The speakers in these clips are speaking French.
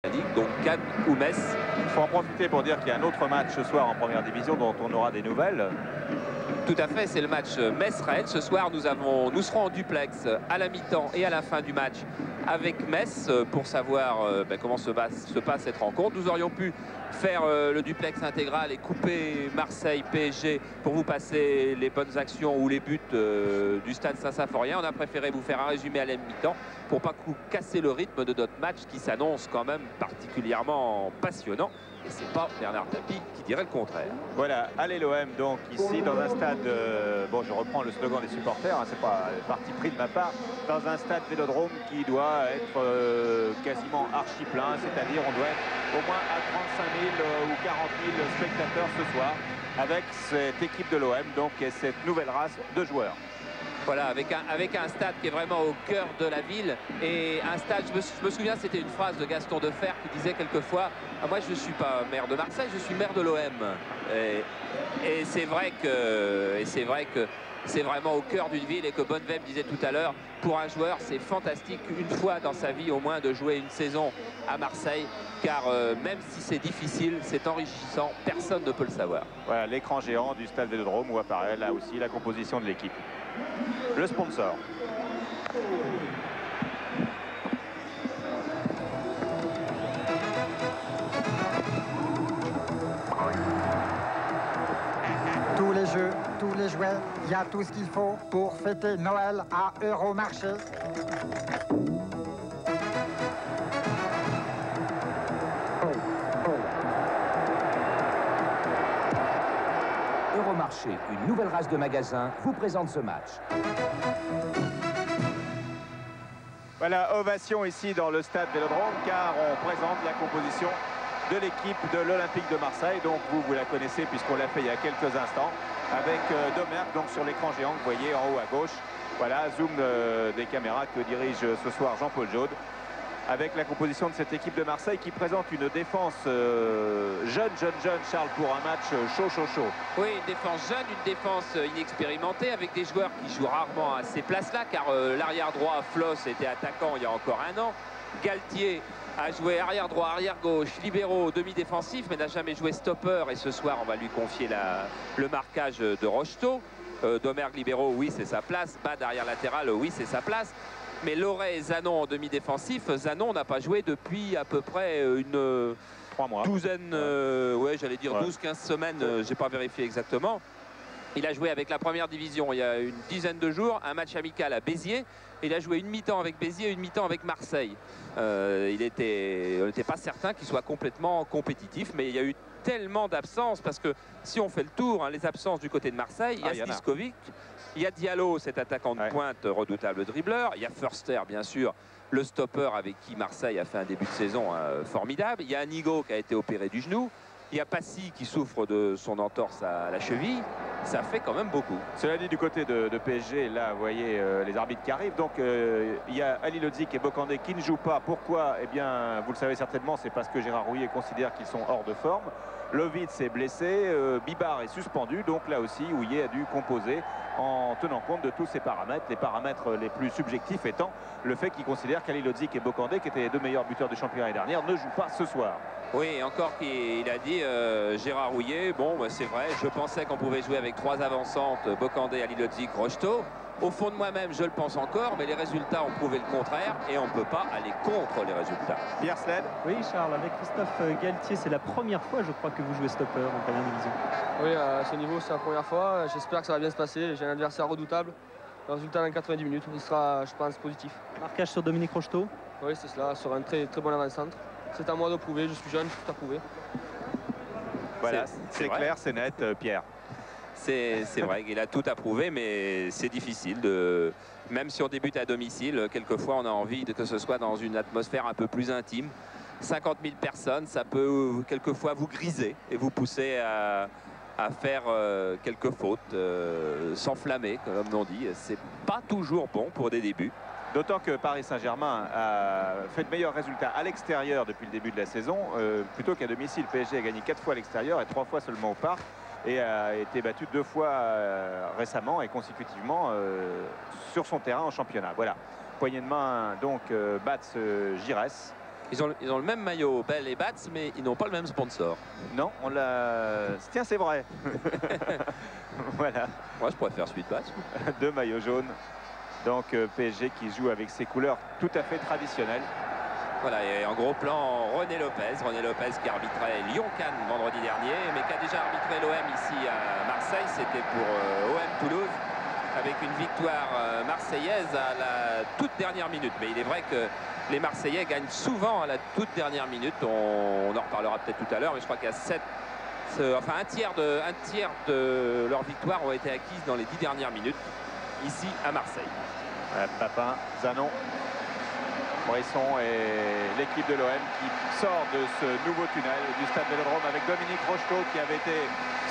Ligue, donc Cannes ou Metz. Il faut en profiter pour dire qu'il y a un autre match ce soir en première division dont on aura des nouvelles. Tout à fait, c'est le match Metz-Rennes. Ce soir, nous serons en duplex à la mi-temps et à la fin du match avec Metz pour savoir comment se passe cette rencontre. Nous aurions pu faire le duplex intégral et couper Marseille-PSG pour vous passer les bonnes actions ou les buts du stade Saint-Symphorien. On a préféré vous faire un résumé à la mi-temps pour pas casser le rythme de notre match qui s'annonce quand même particulièrement passionnant. Et c'est pas Bernard Tapie qui dirait le contraire. Voilà, allez l'OM donc ici dans un stade, bon je reprends le slogan des supporters, hein, c'est pas parti pris de ma part, dans un stade Vélodrome qui doit être quasiment archi plein, c'est-à-dire on doit être au moins à 35 000 ou 40 000 spectateurs ce soir avec cette équipe de l'OM donc et cette nouvelle race de joueurs. Voilà, avec un stade qui est vraiment au cœur de la ville et un stade, je me souviens, c'était une phrase de Gaston Defferre qui disait quelquefois moi je ne suis pas maire de Marseille, je suis maire de l'OM. Et c'est vrai que c'est vraiment au cœur d'une ville et que Bonnevem disait tout à l'heure, pour un joueur c'est fantastique une fois dans sa vie au moins de jouer une saison à Marseille car même si c'est difficile, c'est enrichissant, personne ne peut le savoir. Voilà l'écran géant du stade Vélodrome où apparaît là aussi la composition de l'équipe. Le sponsor. Tous les jeux, tous les jouets, il y a tout ce qu'il faut pour fêter Noël à Euromarché. Euromarché, une nouvelle race de magasins, vous présente ce match. Voilà, ovation ici dans le stade Vélodrome car on présente la composition de l'équipe de l'Olympique de Marseille. Donc vous la connaissez puisqu'on l'a fait il y a quelques instants avec Domergue donc sur l'écran géant que vous voyez en haut à gauche. Voilà, zoom des caméras que dirige ce soir Jean-Paul Jaude avec la composition de cette équipe de Marseille qui présente une défense jeune, Charles, pour un match chaud. Oui, une défense jeune, une défense inexpérimentée avec des joueurs qui jouent rarement à ces places-là car l'arrière droit, Floss, était attaquant il y a encore un an. Galtier a joué arrière droit, arrière gauche, libéraux, demi-défensif, mais n'a jamais joué stopper. Et ce soir, on va lui confier le marquage de Rocheteau. Domergue libéraux, oui, c'est sa place. Bad arrière latéral, oui, c'est sa place. Mais Loret et Zanon en demi-défensif, Zanon n'a pas joué depuis à peu près une 3 mois. Douzaine, ouais, j'allais dire 12-15 semaines, j'ai pas vérifié exactement. Il a joué avec la première division il y a une dizaine de jours, un match amical à Béziers. Il a joué une mi-temps avec Béziers et une mi-temps avec Marseille. On n'était pas certain qu'il soit complètement compétitif, mais il y a eu tellement d'absences parce que si on fait le tour, hein, les absences du côté de Marseille, il y a Stiskovic, il y a Diallo, cet attaquant de pointe redoutable dribbleur, il y a Förster bien sûr, le stopper avec qui Marseille a fait un début de saison formidable, il y a Anigo qui a été opéré du genou, il y a Passy qui souffre de son entorse à la cheville. Ça fait quand même beaucoup. Cela dit, du côté de PSG, là, vous voyez les arbitres qui arrivent. Donc, il y a Ali Lodzik et Bocandé qui ne jouent pas. Pourquoi? Eh bien, vous le savez certainement, c'est parce que Gérard Rouillet considère qu'ils sont hors de forme. Lovitz est blessé, Bibar est suspendu. Donc, là aussi, Rouillet a dû composer en tenant compte de tous ces paramètres. Les paramètres les plus subjectifs étant le fait qu'il considère qu'Ali Lodzik et Bocandé, qui étaient les deux meilleurs buteurs du championnat l'année dernière, ne jouent pas ce soir. Oui, encore qu'il a dit Gérard Rouillet, bon, c'est vrai, je pensais qu'on pouvait jouer avec 3 avancantes, Bocandé, Ali Lodzik, Rocheteau. Au fond de moi-même, je le pense encore, mais les résultats ont prouvé le contraire et on ne peut pas aller contre les résultats. Pierre Sled. Oui, Charles, avec Christophe Galtier, c'est la première fois, je crois, que vous jouez stopper en première division. Oui, à ce niveau, c'est la première fois. J'espère que ça va bien se passer. J'ai un adversaire redoutable. Le résultat dans 90 minutes, il sera, je pense, positif. Marquage sur Dominique Rocheteau. Oui, c'est cela, sur un très bon avant-centre. C'est à moi de prouver, je suis jeune, je suis tout à prouver. Voilà, c'est clair, c'est net, Pierre. C'est vrai qu'il a tout à prouver, mais c'est difficile même si on débute à domicile, quelquefois on a envie que ce soit dans une atmosphère un peu plus intime. 50 000 personnes, ça peut quelquefois vous griser et vous pousser à faire quelques fautes, s'enflammer, comme on dit. C'est pas toujours bon pour des débuts. D'autant que Paris Saint-Germain a fait de meilleurs résultats à l'extérieur depuis le début de la saison, plutôt qu'à domicile. PSG a gagné 4 fois à l'extérieur et 3 fois seulement au parc, et a été battu 2 fois récemment et consécutivement sur son terrain en championnat. Voilà, poignée de main donc Bats Giresse Ils ont le même maillot, Bell et Bats, mais ils n'ont pas le même sponsor. Non, on l'a... Tiens, c'est vrai. Voilà. Moi, je pourrais faire celui de Bats. 2 maillots jaunes. Donc PSG qui joue avec ses couleurs tout à fait traditionnelles. Voilà, et en gros plan, René Lopez qui arbitrait Lyon-Cannes vendredi dernier, mais qui a déjà arbitré l'OM ici à Marseille. C'était pour OM Toulouse, avec une victoire marseillaise à la toute dernière minute. Mais il est vrai que les Marseillais gagnent souvent à la toute dernière minute. On en reparlera peut-être tout à l'heure, mais je crois qu'il y a un tiers de leurs victoires ont été acquises dans les 10 dernières minutes, ici à Marseille. Papin, Zanon, Bresson et l'équipe de l'OM qui sort de ce nouveau tunnel du stade Vélodrome avec Dominique Rocheteau qui avait été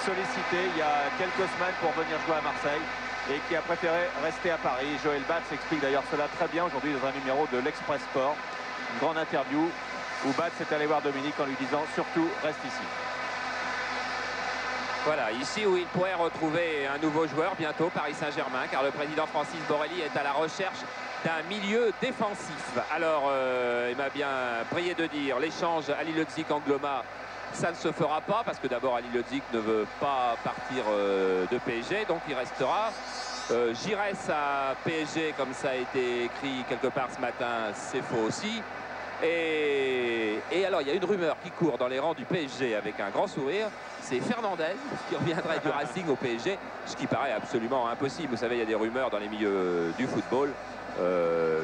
sollicité il y a quelques semaines pour venir jouer à Marseille et qui a préféré rester à Paris. Joël Bats explique d'ailleurs cela très bien aujourd'hui dans un numéro de l'Express Sport. Une grande interview où Bats est allé voir Dominique en lui disant surtout reste ici. Voilà, ici où il pourrait retrouver un nouveau joueur bientôt, Paris Saint-Germain, car le président Francis Borrelli est à la recherche d'un milieu défensif. Alors, il m'a bien prié de dire, l'échange Ali Lodzik-Angloma, ça ne se fera pas, parce que d'abord Ali Lodzik ne veut pas partir de PSG, donc il restera. Giresse à PSG, comme ça a été écrit quelque part ce matin, c'est faux aussi. Et alors, il y a une rumeur qui court dans les rangs du PSG avec un grand sourire. C'est Fernandez qui reviendrait du Racing au PSG, ce qui paraît absolument impossible. Vous savez, il y a des rumeurs dans les milieux du football.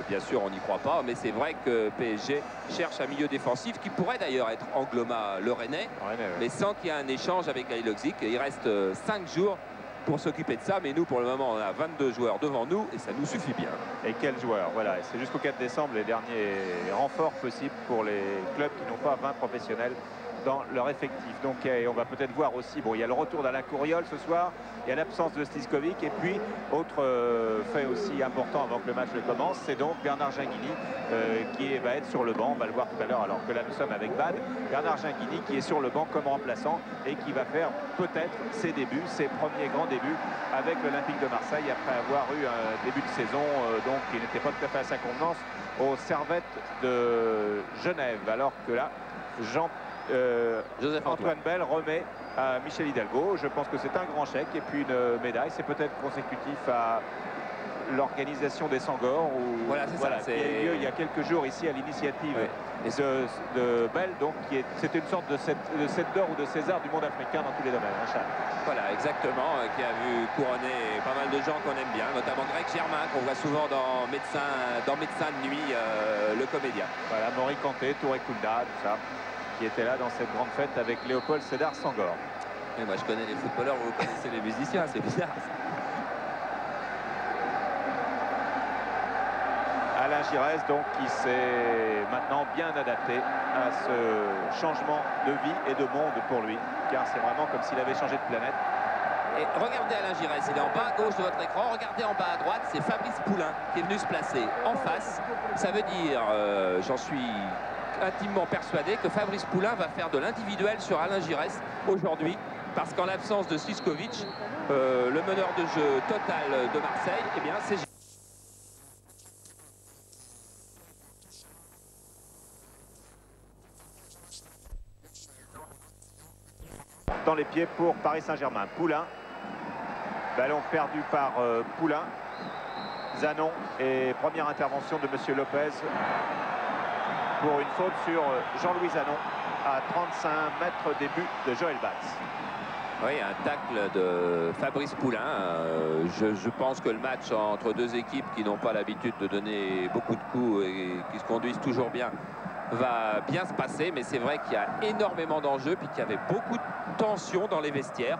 Bien sûr, on n'y croit pas, mais c'est vrai que PSG cherche un milieu défensif qui pourrait d'ailleurs être Angloma le Rennais, mais sans qu'il y ait un échange avec Ali Lodzik. Il reste 5 jours pour s'occuper de ça, mais nous pour le moment on a 22 joueurs devant nous et ça nous suffit bien. Et quels joueurs, voilà, c'est jusqu'au 4 décembre les derniers renforts possibles pour les clubs qui n'ont pas 20 professionnels dans leur effectif. Donc on va peut-être voir aussi, bon, il y a le retour d'Alain Courriol ce soir, il y a l'absence de Stiskovic et puis autre fait aussi important avant que le match ne commence, c'est donc Bernard Ginguini qui va être sur le banc, on va le voir tout à l'heure alors que là nous sommes avec Bad. Bernard Ginguini qui est sur le banc comme remplaçant et qui va faire peut-être ses débuts, ses premiers grands débuts avec l'Olympique de Marseille après avoir eu un début de saison donc qui n'était pas tout à fait à sa convenance aux Servettes de Genève, alors que là Antoine Bell remet à Michel Hidalgo. Je pense que c'est un grand chèque et puis une médaille. C'est peut-être consécutif à l'organisation des Sangors voilà, qui a eu lieu il y a quelques jours ici à l'initiative de Bell. Donc c'était une sorte de Cèdre d'or ou de César du monde africain dans tous les domaines. Hein, Charles. Voilà, exactement, qui a vu couronner pas mal de gens qu'on aime bien, notamment Greg Germain, qu'on voit souvent dans Médecin de nuit, le comédien. Voilà, Maury Kanté, Touré Kunda, tout ça, qui était là dans cette grande fête avec Léopold Sédar Senghor. Et moi je connais les footballeurs, vous connaissez les musiciens, c'est bizarre. Alain Giresse donc qui s'est maintenant bien adapté à ce changement de vie et de monde pour lui, car c'est vraiment comme s'il avait changé de planète. Et regardez Alain Giresse, il est en bas à gauche de votre écran, regardez en bas à droite, c'est Fabrice Poulain qui est venu se placer en face. Ça veut dire, j'en suis intimement persuadé que Fabrice Poulain va faire de l'individuel sur Alain Giresse aujourd'hui, parce qu'en l'absence de Stiskovic, le meneur de jeu total de Marseille, eh bien c'est dans les pieds pour Paris Saint-Germain. Poulain, ballon perdu par Poulain. Zanon et première intervention de Monsieur Lopez pour une faute sur Jean-Louis Zanon à 35 mètres des buts de Joël Bats. Oui, un tacle de Fabrice Poulain. Je pense que le match entre deux équipes qui n'ont pas l'habitude de donner beaucoup de coups et qui se conduisent toujours bien va bien se passer, mais c'est vrai qu'il y a énormément d'enjeux puis qu'il y avait beaucoup de tension dans les vestiaires,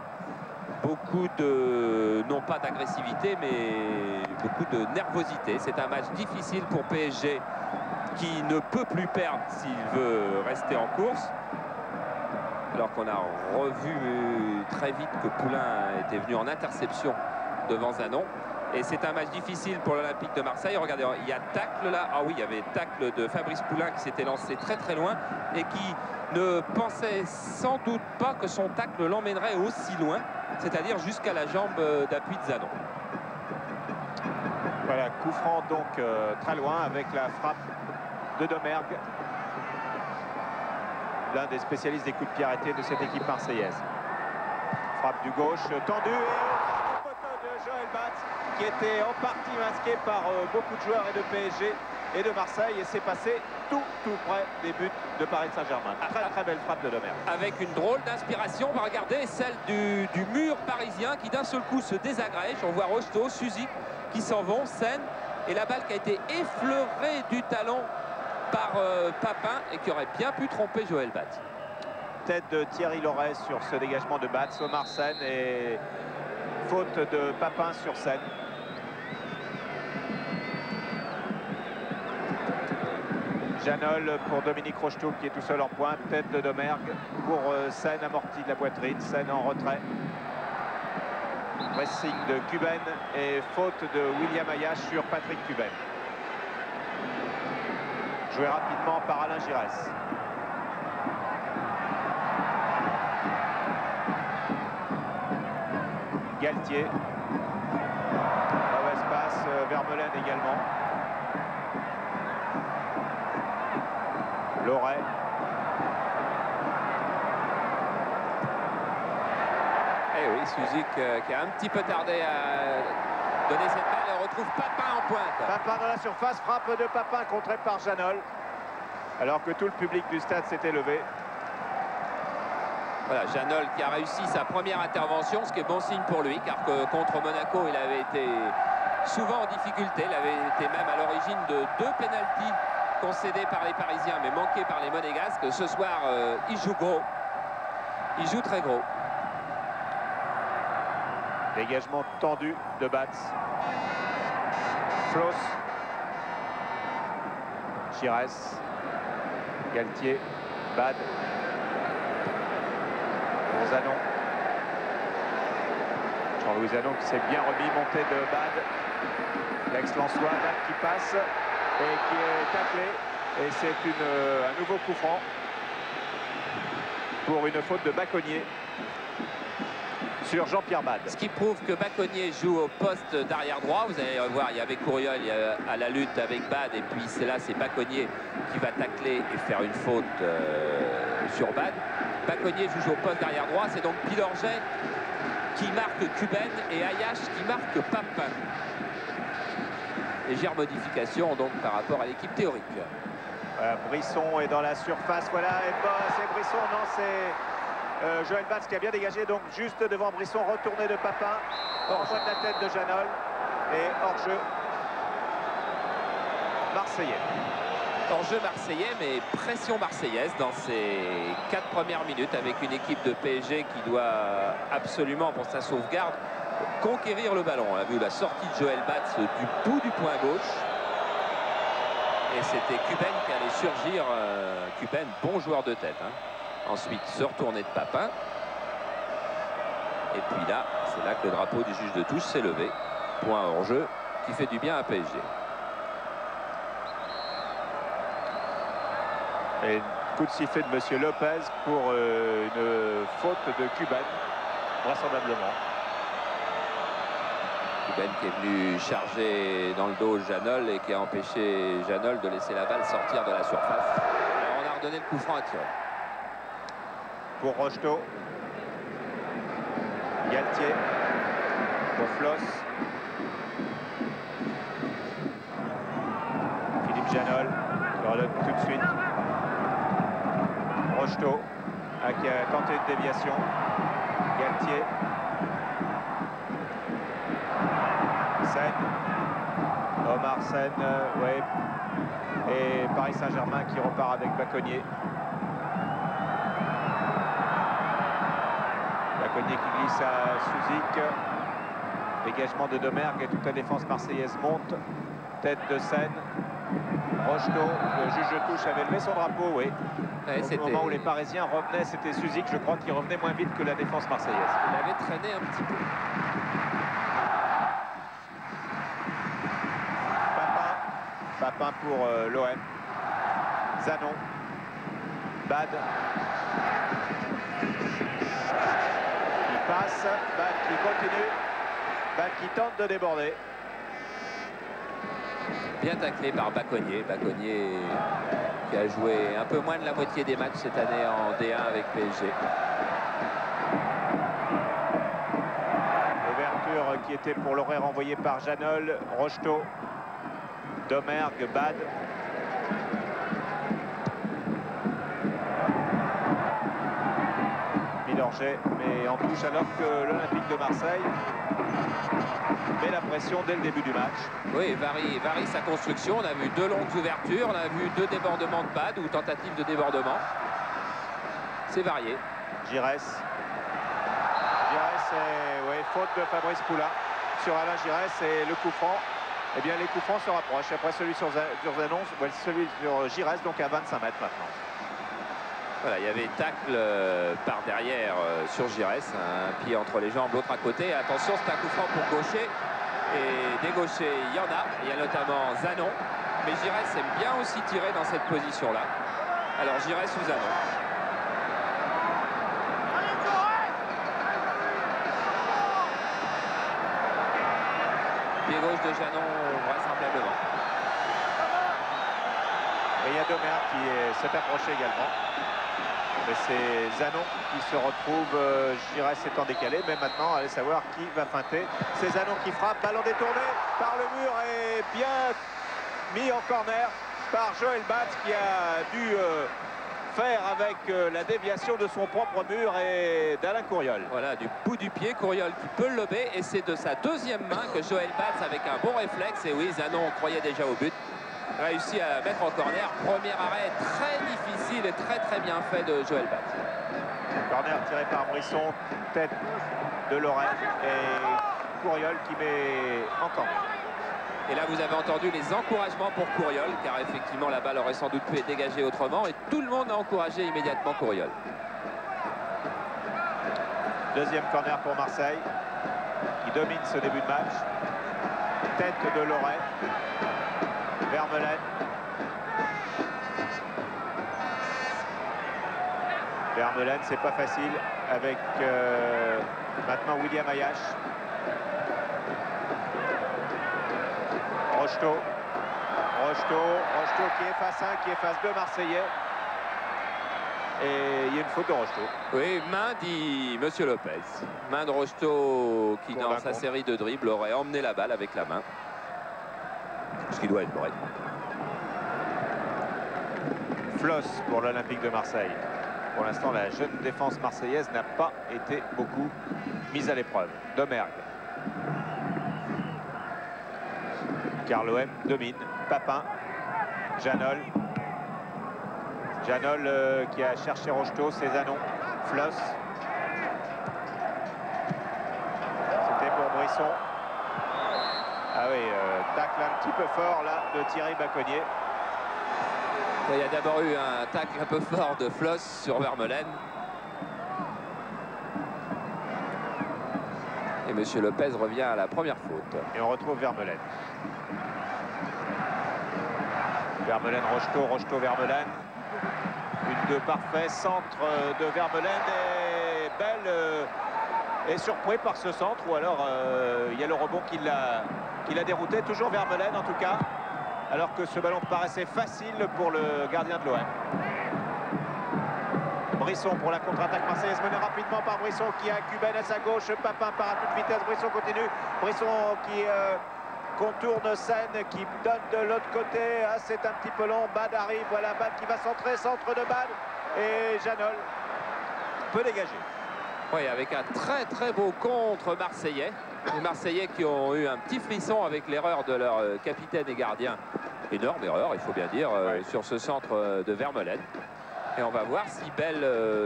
beaucoup de, non pas d'agressivité, mais beaucoup de nervosité. C'est un match difficile pour PSG qui ne peut plus perdre s'il veut rester en course, alors qu'on a revu très vite que Poulain était venu en interception devant Zanon. Et c'est un match difficile pour l'Olympique de Marseille. Regardez, il y a tacle là. Ah oui, il y avait tacle de Fabrice Poulain qui s'était lancé très très loin et qui ne pensait sans doute pas que son tacle l'emmènerait aussi loin, c'est-à-dire jusqu'à la jambe d'appui de Zanon. Voilà, coup franc donc très loin avec la frappe de Domergue l'un des spécialistes des coups de pied arrêtés de cette équipe marseillaise. Frappe du gauche, tendu et au poteau de Joël Batz, qui était en partie masqué par beaucoup de joueurs et de PSG et de Marseille, et c'est passé tout près des buts de Paris Saint-Germain. Très belle frappe de Domergue. Avec une drôle d'inspiration, on va regarder celle du mur parisien qui d'un seul coup se désagrège. On voit Rocheteau, Suzik qui s'en vont, Sen, et la balle qui a été effleurée du talon par Papin et qui aurait bien pu tromper Joël Batz. Tête de Thierry Loret sur ce dégagement de Batz, Omar Sen, et faute de Papin sur Sen. Janol pour Dominique Rocheteau qui est tout seul en pointe. Tête de Domergue pour Sen, amorti de la poitrine. Sen en retrait. Pressing de Cuben et faute de William Ayache sur Patrick Cuben. Joué rapidement par Alain Giresse. Galtier. Mauvaise passe, Vermeulen également. Loret. Eh oui, Suzik qui a un petit peu tardé à donner cette balle. On retrouve Papin en pointe. Papin dans la surface, frappe de Papin contrée par Janol. Alors que tout le public du stade s'était levé. Voilà, Janol qui a réussi sa première intervention, ce qui est bon signe pour lui, car que contre Monaco, il avait été souvent en difficulté. Il avait été même à l'origine de 2 pénaltys concédés par les Parisiens, mais manqués par les Monégasques. Ce soir, il joue gros. Il joue très gros. Dégagement tendu de Batz. Flos. Giresse. Galtier. Bad. Pour Zanon. Jean-Louis Zanon qui s'est bien remis, montée de Bad. L'ex-Lensois, Bad qui passe et qui est taclé. Et c'est un nouveau coup franc pour une faute de Baconnier sur Jean-Pierre Bad. Ce qui prouve que Baconnier joue au poste d'arrière droit. Vous allez voir, il y avait Courriol à la lutte avec Bad, et puis c'est Baconnier qui va tacler et faire une faute sur Bad. Baconnier joue au poste d'arrière droit. C'est donc Pilorget qui marque Cuben et Ayache qui marque Papin. Légère modification donc par rapport à l'équipe théorique. Brisson est dans la surface. Voilà, et c'est Brisson. Non, c'est Joël Batz qui a bien dégagé. Donc juste devant Brisson, retourné de Papin. Hors-jeu de la tête de Janol. Et hors-jeu marseillais. Hors-jeu marseillais, mais pression marseillaise dans ces 4 premières minutes avec une équipe de PSG qui doit absolument, pour sa sauvegarde, conquérir le ballon. On a vu la sortie de Joël Batz du bout du point gauche. Et c'était Cuben qui allait surgir. Cuben, bon joueur de tête. Ensuite, se retourner de Papin. Et puis là, c'est là que le drapeau du juge de touche s'est levé. Point hors-jeu qui fait du bien à PSG. Et coup de sifflet de Monsieur Lopez pour une faute de Cuben, vraisemblablement. Cuben qui est venu charger dans le dos Janol et qui a empêché Janol de laisser la balle sortir de la surface. Alors on a redonné le coup franc à tirer. Pour Rocheteau. Galtier. Pour Flos. Philippe Janol qui redonne tout de suite. Rocheteau qui a tenté une déviation. Galtier. Sen. Omar Sen, ouais. Et Paris Saint-Germain qui repart avec Baconnier. Baconnier qui glisse à Suzik. Dégagement de Domergue et toute la défense marseillaise monte. Tête de Sen. Rocheteau, le juge de touche avait levé son drapeau, oui. Ouais, au moment où les Parisiens revenaient, c'était Suzik, je crois, qui revenait moins vite que la défense marseillaise. Il avait traîné un petit peu. Papin pour l'OM. Zanon. Bad. Qui passe. Bad qui continue. Bad qui tente de déborder. Bien taclé par Baconnier. Baconnier qui a joué un peu moins de la moitié des matchs cette année en D1 avec PSG. Ouverture qui était pour Loré renvoyée par Janol, Rocheteau, Domergue, Bad. Milorget, mais en touche alors que l'Olympique de Marseille met la pression dès le début du match. Oui, varie sa construction. On a vu 2 longues ouvertures, on a vu 2 débordements de Bad ou tentatives de débordement. C'est varié. Giresse. Oui, faute de Fabrice Poulain sur Alain Giresse et le coup franc. Eh bien, les coups francs se rapprochent. Après celui sur Zanon, celui sur Giresse, donc à 25 mètres maintenant. Voilà, il y avait tacle par derrière sur Giresse, un pied entre les jambes, l'autre à côté. Attention, c'est un coup franc pour gaucher. Et des gauchers, il y en a. Il y a notamment Zanon. Mais Giresse aime bien aussi tirer dans cette position-là. Alors Giresse ou Zanon. Pied gauche de Janon, vraisemblablement. Et il y a Domergue qui s'est approché également. Mais c'est Zanon qui se retrouve, Giresse étant décalé. Mais maintenant, allez savoir qui va feinter. C'est Zanon qui frappe, ballon détourné par le mur et bien mis en corner par Joël Batz qui a dû faire avec la déviation de son propre mur et d'Alain Couriol. Voilà, du bout du pied, Couriol qui peut le lober. Et c'est de sa deuxième main que Joël Batz, avec un bon réflexe, et oui, Zanon croyait déjà au but, réussi à mettre en corner. Premier arrêt très difficile et très bien fait de Joël Batz. Corner tiré par Brisson, tête de Lorraine et Couriol qui met en corner. Et là, vous avez entendu les encouragements pour Couriol, car effectivement, la balle aurait sans doute pu être dégagée autrement. Et tout le monde a encouragé immédiatement Couriol. Deuxième corner pour Marseille, qui domine ce début de match. Tête de Lorraine. Vermeulen. Vermeulen, c'est pas facile avec maintenant William Ayache. Rocheteau qui efface un, qui efface 2 Marseillais. Et il y a une faute de Rocheteau. Oui, main, dit Monsieur Lopez. Main de Rocheteau qui, dans sa série de dribbles, aurait emmené la balle avec la main. Ce qui doit être vrai. Flosse pour l'Olympique de Marseille. Pour l'instant, la jeune défense marseillaise n'a pas été beaucoup mise à l'épreuve. Domergue. Car l'OM domine. Papin. Janol. Janol qui a cherché Rocheteau. C'est Zanon. Flosse. C'était pour Brisson. Ah oui, tacle un petit peu fort là de Thierry Baconnier. Il y a d'abord eu un tacle un peu fort de Flosse sur Vermeulen. Et Monsieur Lopez revient à la première faute. Et on retrouve Vermeulen. Vermeulen, Rocheteau, Rocheteau, Vermeulen. Une de parfait, centre de Vermeulen et Bell est surpris par ce centre ou alors il y a le rebond qui l'a dérouté. Toujours Vermeulen en tout cas, alors que ce ballon paraissait facile pour le gardien de l'OM. Brisson pour la contre-attaque marseillaise menée rapidement par Brisson qui a Cuben à sa gauche. Papin part à toute vitesse, Brisson continue. Brisson qui contourne Seine, qui donne de l'autre côté. Ah, c'est un petit peu long, Bad arrive, voilà Bad qui va centrer, centre de Bad. Et Janol peut dégager. Oui, avec un très beau contre marseillais. Les Marseillais qui ont eu un petit frisson avec l'erreur de leur capitaine et gardien. Énorme erreur, il faut bien dire, sur ce centre de Vermeulen. Et on va voir si Bell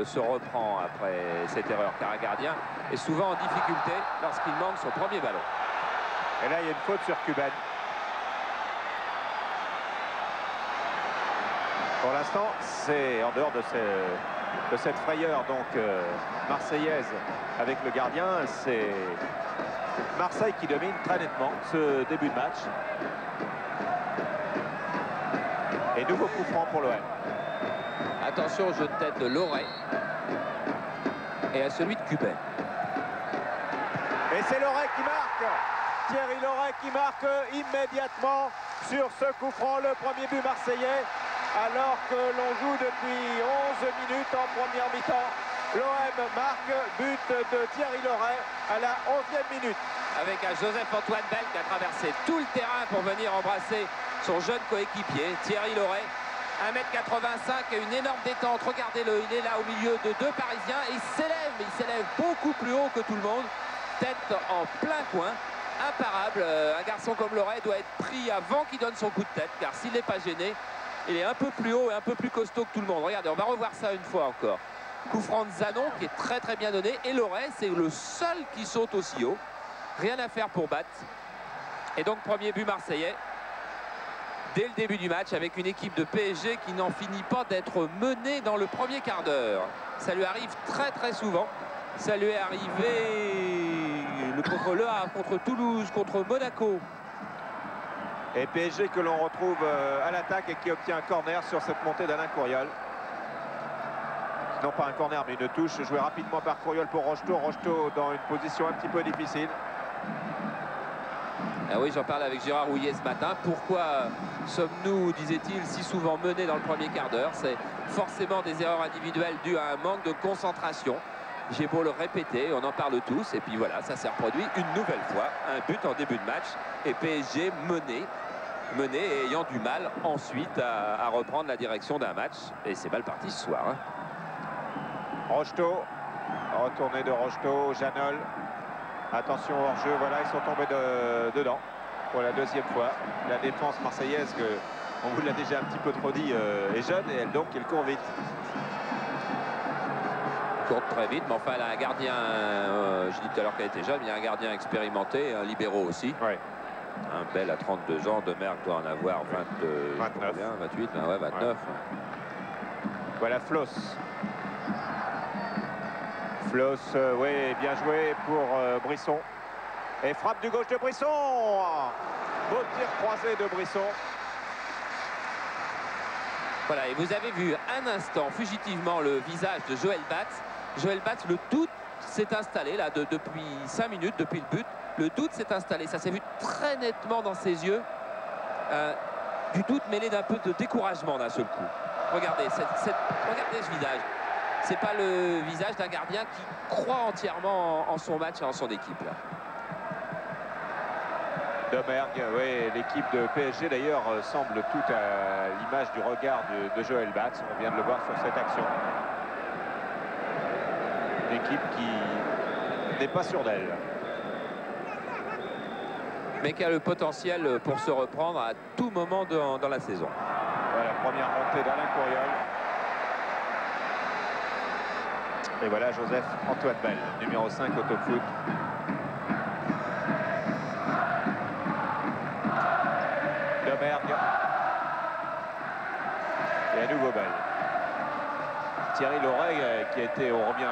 se reprend après cette erreur, car un gardien est souvent en difficulté lorsqu'il manque son premier ballon. Et là, il y a une faute sur Cuben. Pour l'instant, c'est en dehors de cette frayeur donc marseillaise avec le gardien, c'est Marseille qui domine très nettement ce début de match. Et nouveau coup franc pour l'OM. Attention au jeu de tête de Loré et à celui de Cuben. Et c'est Loré qui marque. Thierry Loré qui marque immédiatement sur ce coup franc, le premier but marseillais alors que l'on joue depuis 11 minutes en première mi-temps. L'OM marque, but de Thierry Loret à la 11e minute. Avec un Joseph-Antoine Bell qui a traversé tout le terrain pour venir embrasser son jeune coéquipier, Thierry Loret. 1m85 et une énorme détente. Regardez-le, il est là au milieu de deux Parisiens et il s'élève beaucoup plus haut que tout le monde. Tête en plein coin, imparable. Un garçon comme Loret doit être pris avant qu'il donne son coup de tête, car s'il n'est pas gêné, il est un peu plus haut et un peu plus costaud que tout le monde. Regardez, on va revoir ça une fois encore. Coup franc de Zanon qui est très très bien donné. Et Loret, c'est le seul qui saute aussi haut. Rien à faire pour battre. Et donc premier but marseillais dès le début du match avec une équipe de PSG qui n'en finit pas d'être menée dans le premier quart d'heure. Ça lui arrive très très souvent. Ça lui est arrivé contre Le Havre, contre Toulouse, contre Monaco. Et PSG que l'on retrouve à l'attaque et qui obtient un corner sur cette montée d'Alain Couriol. Non pas un corner mais une touche jouée rapidement par Couriol pour Rocheteau. Rocheteau dans une position un petit peu difficile. Ah oui, j'en parlais avec Gérard Houllier ce matin. Pourquoi sommes-nous, disait-il, si souvent menés dans le premier quart d'heure? C'est forcément des erreurs individuelles dues à un manque de concentration. J'ai beau le répéter, on en parle tous. Et puis voilà, ça s'est reproduit une nouvelle fois. Un but en début de match et PSG mené et ayant du mal ensuite à reprendre la direction d'un match. Et c'est mal parti ce soir. Hein. Rocheteau, retournée de Rocheteau, Janol. Attention hors-jeu, voilà, ils sont tombés dedans pour la deuxième fois. La défense marseillaise, on vous l'a déjà un petit peu trop dit, est jeune et elle court vite. Court très vite, mais enfin elle a un gardien, je dis tout à l'heure qu'elle était jeune, mais il y a un gardien expérimenté, un libéraux aussi. Ouais. Un Bel à 32 ans, Demergue doit en avoir 29. 28, ouais, 29. Ouais. Voilà Floss. Floss, oui, bien joué pour Brisson. Et frappe du gauche de Brisson. Beau tir croisé de Brisson. Voilà, et vous avez vu un instant fugitivement le visage de Joël Batz. Joël Batz, le doute s'est installé là depuis 5 minutes, depuis le but. Le doute s'est installé, ça s'est vu très nettement dans ses yeux. Du doute mêlé d'un peu de découragement d'un seul coup. Regardez, regardez ce visage. C'est pas le visage d'un gardien qui croit entièrement en son match et en son équipe. Là. Domergue, oui, l'équipe de PSG d'ailleurs semble tout à l'image du regard de Joël Batz. On vient de le voir sur cette action. Une équipe qui n'est pas sûre d'elle. Mais qui a le potentiel pour se reprendre à tout moment dans la saison. Voilà, première montée d'Alain Couriol. Et voilà Joseph-Antoine Bell, numéro 5 au top foot. Domergue. Et à nouveau Bell. Thierry Loret qui a été, on revient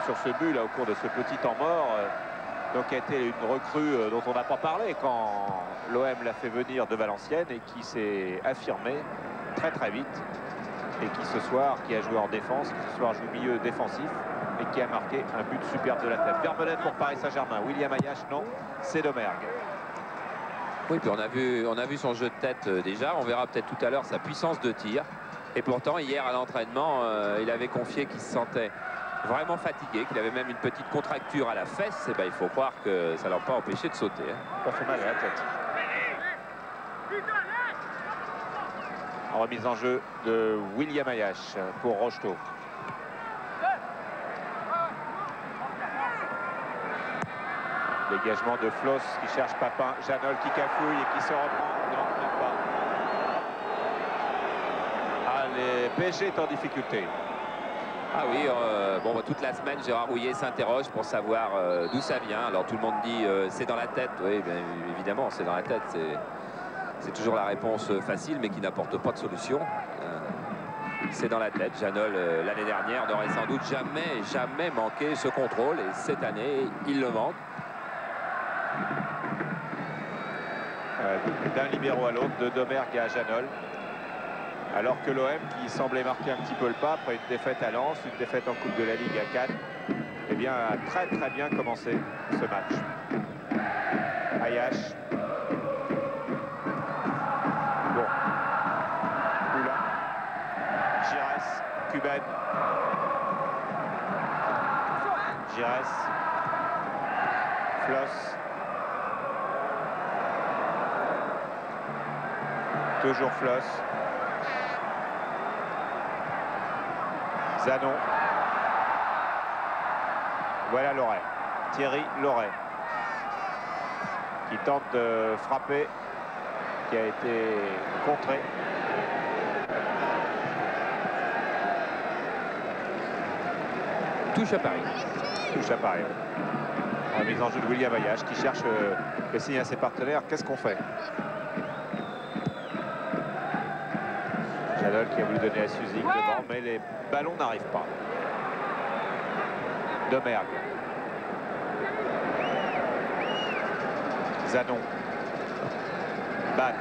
sur ce but là au cours de ce petit temps mort, donc a été une recrue dont on n'a pas parlé quand l'OM l'a fait venir de Valenciennes et qui s'est affirmé très très vite. Et qui ce soir, qui a joué en défense, qui ce soir joue milieu défensif et qui a marqué un but superbe de la tête. Vermeulen pour Paris Saint-Germain. William Ayache, non, c'est Domergue. Oui, puis on a vu son jeu de tête déjà. On verra peut-être tout à l'heure sa puissance de tir. Et pourtant, hier à l'entraînement, il avait confié qu'il se sentait vraiment fatigué, qu'il avait même une petite contracture à la fesse. Et ben, il faut croire que ça ne l'a pas empêché de sauter. Hein. Ça fait mal à la tête. Remise en jeu de William Ayache pour Rocheteau. Dégagement de Floss qui cherche Papin. Janol qui cafouille et qui se reprend. Non, même pas. Allez, PSG est en difficulté. Ah oui, bon, toute la semaine, Gérard Houllier s'interroge pour savoir d'où ça vient. Alors tout le monde dit c'est dans la tête. Oui, bien évidemment, c'est dans la tête. C'est toujours la réponse facile, mais qui n'apporte pas de solution. C'est dans la tête. Janol, l'année dernière, n'aurait sans doute jamais manqué ce contrôle. Et cette année, il le manque. D'un libéro à l'autre, de Domergue à Janol. Alors que l'OM, qui semblait marquer un petit peu le pas après une défaite à Lens, une défaite en Coupe de la Ligue à Cannes, eh bien, a très très bien commencé ce match. Ayache. Bon. Oula. Cuben. Giresse. Floss. Toujours Floss. Zanon. Voilà Loret. Thierry Loret. Qui tente de frapper. Qui a été contré. Touche à Paris. Touche à Paris. La mise en jeu de William Ayache qui cherche le signe à ses partenaires. Qu'est-ce qu'on fait? Janol qui a voulu donner à Suzy devant, mais les ballons n'arrivent pas. Domergue. Zanon. Bad.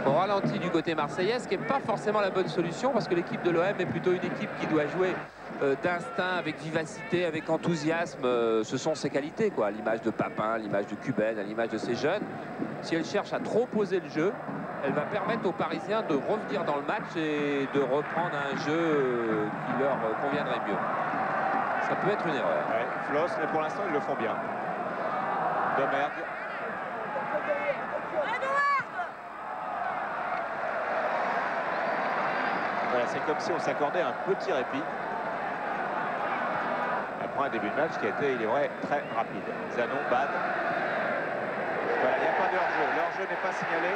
Au ralenti du côté marseillais, ce qui n'est pas forcément la bonne solution parce que l'équipe de l'OM est plutôt une équipe qui doit jouer d'instinct, avec vivacité, avec enthousiasme. Ce sont ses qualités, quoi. L'image de Papin, l'image de Cuben, l'image de ces jeunes. Si elle cherche à trop poser le jeu, elle va permettre aux Parisiens de revenir dans le match et de reprendre un jeu qui leur conviendrait mieux. Ça peut être une erreur. Ouais, Floss, mais pour l'instant, ils le font bien. Domergue. Voilà, c'est comme si on s'accordait un petit répit. Après un début de match qui a été, il est vrai, très rapide. Zanon, Bad. Voilà, il n'y a pas de hors-jeu. L'hors-jeu n'est pas signalé.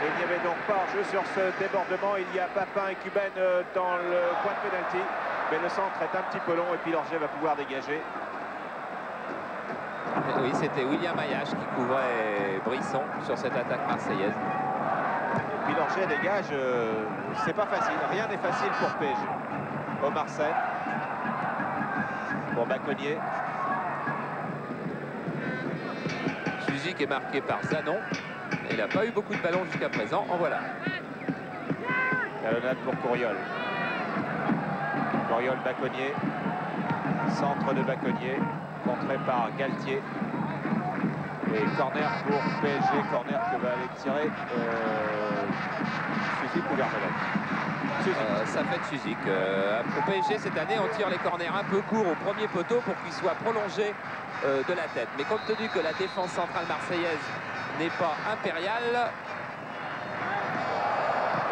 Et il n'y avait donc pas hors-jeu sur ce débordement. Il y a Papin et Cuben dans le point de pénalty. Mais le centre est un petit peu long et puis l'hors-jeu va pouvoir dégager. Oui, c'était William Ayache qui couvrait Brisson sur cette attaque marseillaise. Et puis l'hors-jeu dégage, c'est pas facile. Rien n'est facile pour PSG. Omar Sen. Pour Baconnier. Suzy qui est marqué par Zanon. Il n'a pas eu beaucoup de ballons jusqu'à présent. En voilà. Talonnade pour Courriol. Courriol, Baconnier. Centre de Baconnier. Contré par Galtier. Et corner pour PSG. Corner que va aller tirer Suzy ou Vermeulen. Ça fait de Suzy. Au PSG cette année, on tire les corners un peu courts au premier poteau pour qu'ils soient prolongés de la tête. Mais compte tenu que la défense centrale marseillaise n'est pas impériale.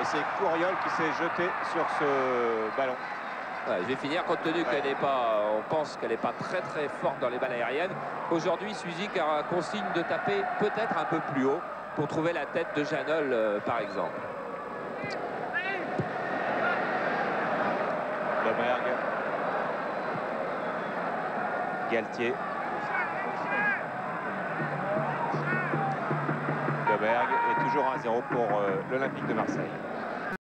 Et c'est Courriol qui s'est jeté sur ce ballon. Ouais, je vais finir, compte tenu qu'elle n'est pas, on pense qu'elle n'est pas très très forte dans les balles aériennes. Aujourd'hui, Suzy a consigne de taper peut-être un peu plus haut pour trouver la tête de Janol, par exemple. Domergue. Galtier. Domergue est toujours 1-0 pour l'Olympique de Marseille.